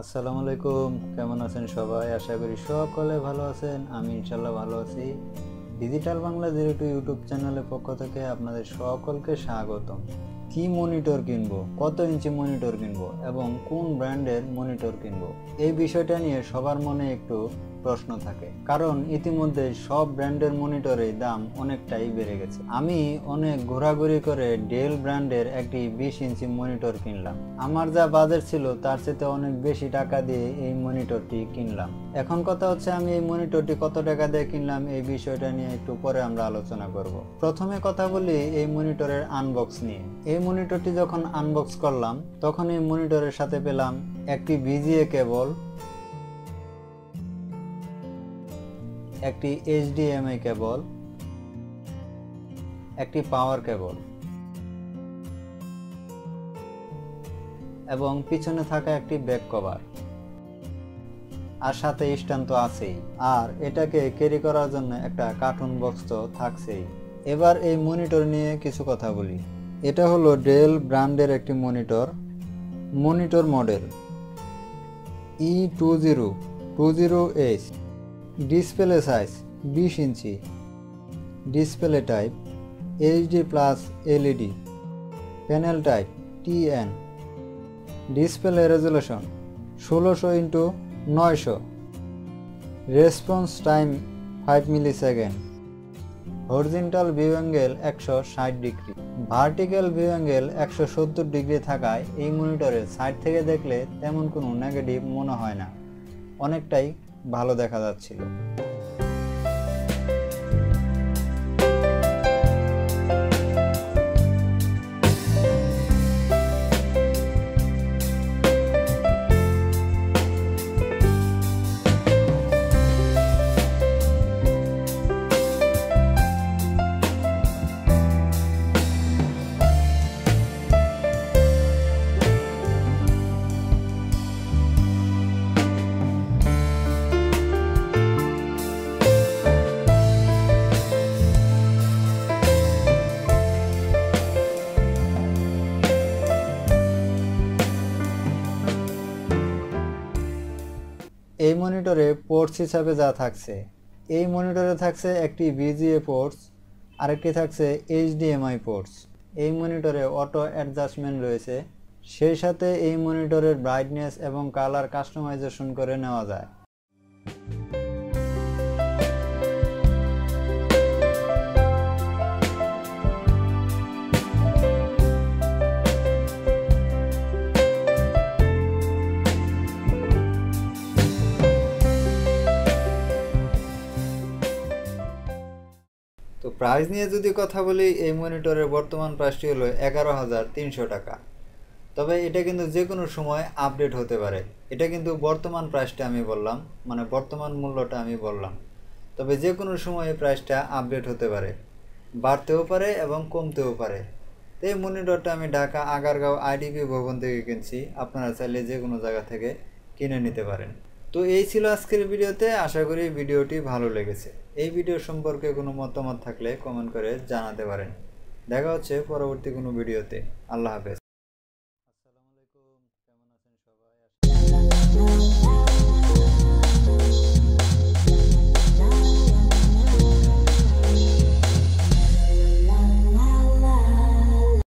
আসসালামু আলাইকুম, কেমন আছেন সবাই? আশা করি সকলে ভালো আছেন। আমি ইনশাল্লাহ ভালো আছি। ডিজিটাল বাংলা 02 ইউটিউব চ্যানেলের পক্ষ থেকে আপনাদের সকলকে স্বাগতম। কি মনিটর কিনবো, কত ইঞ্চি মনিটর কিনবো এবং কোন ব্র্যান্ডের মনিটর কিনবো, এই বিষয়টা নিয়ে সবার মনে একটু প্রশ্ন থাকে, কারণ ইতিমধ্যে সব ব্র্যান্ডের মনিটরের দাম অনেকটাই বেড়ে গেছে। আমি অনেক ঘোরাঘুরি করে ডেল ব্র্যান্ডের একটি 20 ইঞ্চি মনিটর কিনলাম। আমার যা বাজেট ছিল তার চেয়ে অনেক বেশি টাকা দিয়ে এই মনিটরটি কিনলাম। এখন কথা হচ্ছে, আমি এই মনিটরটি কত টাকা দিয়ে কিনলাম এই বিষয়টা নিয়ে একটু পরে আমরা আলোচনা করব। প্রথমে কথা বলি এই মনিটরের আনবক্স নিয়ে। এই মনিটরটি যখন আনবক্স করলাম তখন এই মনিটরের সাথে পেলাম একটি VGA কেবল, একটি HDMI কেবল, একটি পাওয়ার কেবল এবং পিছনে থাকা একটি ব্যাক কভার, আর সাথে স্ট্যান্ড তো আছেই, আর এটাকে ক্যারি করার জন্য একটা কার্টুন বক্স তো থাকছেই। এবার এই মনিটর নিয়ে কিছু কথা বলি। এটা হলো ডেল ব্র্যান্ডের একটি monitor model E2020H। Display size 20 inch, display type HD+LED, panel type TN, display resolution 1600x900, response time 5 millisecond, horizontal view angle 160 degree, vertical view angle 170 degree থাকায় এই মনিটরের সাইড থেকে দেখলে তেমন কোনো নেগেটিভ মনে হয় না, অনেকটাই ভালো দেখা যাচ্ছিল। এই মনিটরে পোর্টস হিসাবে যা থাকছে, এই মনিটরে থাকছে একটি VGA পোর্টস, আরেকটি থাকছে HDMI পোর্টস। এই মনিটরে অটো অ্যাডজাস্টমেন্ট রয়েছে, সেই সাথে এই মনিটরের ব্রাইটনেস এবং কালার কাস্টমাইজেশন করে নেওয়া যায়। তো প্রাইস নিয়ে যদি কথা বলি, এই মনিটরের বর্তমান প্রাইসটি হলো 11,300 টাকা। তবে এটা কিন্তু যে কোনো সময় আপডেট হতে পারে। এটা কিন্তু বর্তমান প্রাইসটা আমি বললাম, মানে বর্তমান মূল্যটা আমি বললাম। তবে যে কোনো সময় এই প্রাইসটা আপডেট হতে পারে, বাড়তেও পারে এবং কমতেও পারে। তো এই মনিটরটা আমি ঢাকা আগারগাঁও IDP ভবন থেকে কিনছি, আপনারা চাইলে যে কোনো জায়গা থেকে কিনে নিতে পারেন। তো এই ছিল আজকের ভিডিওতে। আশা করি ভিডিওটি ভালো লেগেছে। এই ভিডিও সম্পর্কে কোনো মতামত থাকলে কমেন্ট করে জানাতে পারেন। দেখা হচ্ছে পরবর্তী কোনো ভিডিওতে। আল্লাহ হাফেজ।